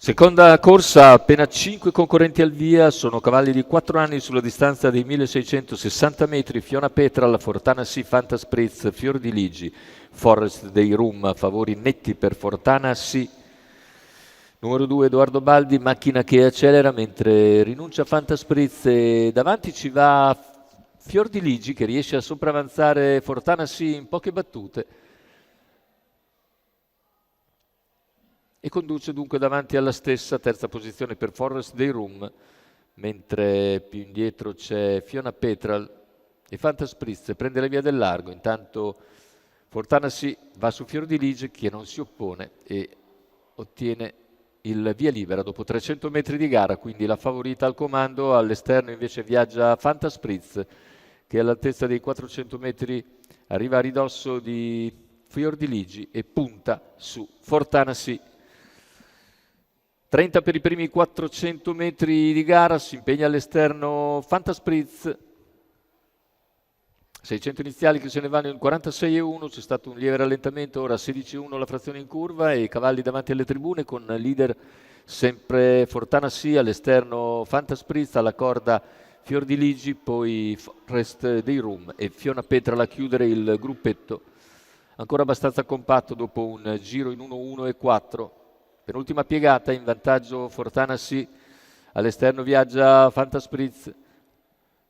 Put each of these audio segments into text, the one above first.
Seconda corsa, appena 5 concorrenti al via, sono cavalli di 4 anni sulla distanza dei 1660 metri, Fiona Petral, Fortana Sì, Fantaspritz, Fior di Ligi, Forest dei Rum, favori netti per Fortana Sì. Numero 2 Edoardo Baldi, macchina che accelera mentre rinuncia Fantaspritz e davanti ci va Fior di Ligi che riesce a sopravanzare Fortana Sì in poche battute. E conduce dunque davanti alla stessa terza posizione per Forest dei Rum, mentre più indietro c'è Fiona Petral e Fantaspritz prende la via del largo. Intanto Fortana Sì va su Fior di Lige che non si oppone e ottiene il via libera dopo 300 metri di gara, quindi la favorita al comando. All'esterno invece viaggia Fantaspritz che all'altezza dei 400 metri arriva a ridosso di Fior di Ligi e punta su Fortana Sì. 30 per i primi 400 metri di gara, si impegna all'esterno Fantaspritz, 600 iniziali che se ne vanno in 46,1, c'è stato un lieve rallentamento, ora 16,1 la frazione in curva e i cavalli davanti alle tribune con leader sempre Fortana Sì, all'esterno Fantaspritz, alla corda Fior di Ligi, poi Forest dei Rum e Fiona Petral a chiudere il gruppetto, ancora abbastanza compatto dopo un giro in 1,1 e 4. Penultima piegata, in vantaggio Fortana Sì, all'esterno viaggia Fantaspritz,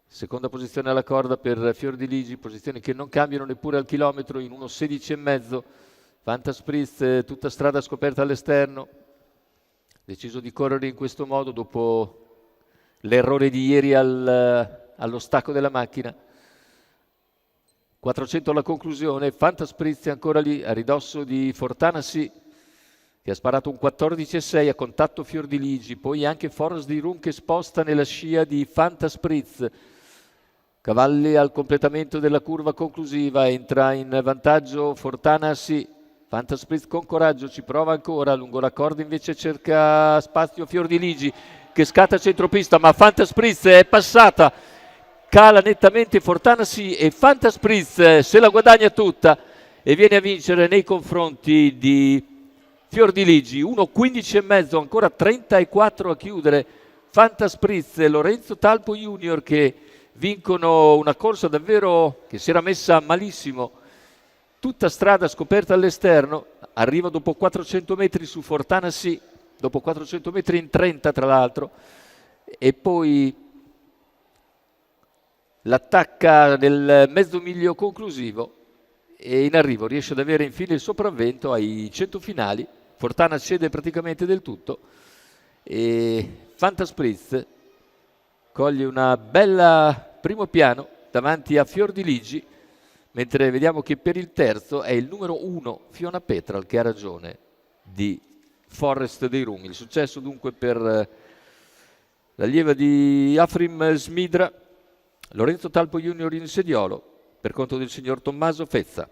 seconda posizione alla corda per Fior di Ligi, posizioni che non cambiano neppure al chilometro in 1,16,5. Fantaspritz tutta strada scoperta all'esterno, deciso di correre in questo modo dopo l'errore di ieri allo stacco della macchina. 400 alla conclusione, Fantaspritz è ancora lì a ridosso di Fortana Sì, che ha sparato un 14,6 a contatto Fior di Ligi, poi anche Forest di Rum che sposta nella scia di Fantaspritz. Cavalli al completamento della curva conclusiva, entra in vantaggio Fortana Sì, Fantaspritz con coraggio ci prova ancora, lungo la corda invece cerca spazio Fior di Ligi che scatta a centropista, ma Fantaspritz è passata, cala nettamente Fortana Sì e Fantaspritz se la guadagna tutta e viene a vincere nei confronti di Fior di Ligi, 1,15,5, ancora 34 a chiudere. Fantaspritz e Lorenzo Talpo Junior che vincono una corsa davvero che si era messa malissimo, tutta strada scoperta all'esterno, arriva dopo 400 metri su Fortana Sì, dopo 400 metri in 30 tra l'altro, e poi l'attacca nel mezzo miglio conclusivo e in arrivo riesce ad avere infine il sopravvento ai 100 finali. Fortana cede praticamente del tutto e Fantaspritz coglie una bella primo piano davanti a Fior di Ligi, mentre vediamo che per il terzo è il numero 1 Fiona Petral che ha ragione di Forest dei Rum. Il successo dunque per l'allieva di Afrim Smidra, Lorenzo Talpo Junior in sediolo, per conto del signor Tommaso Fezza.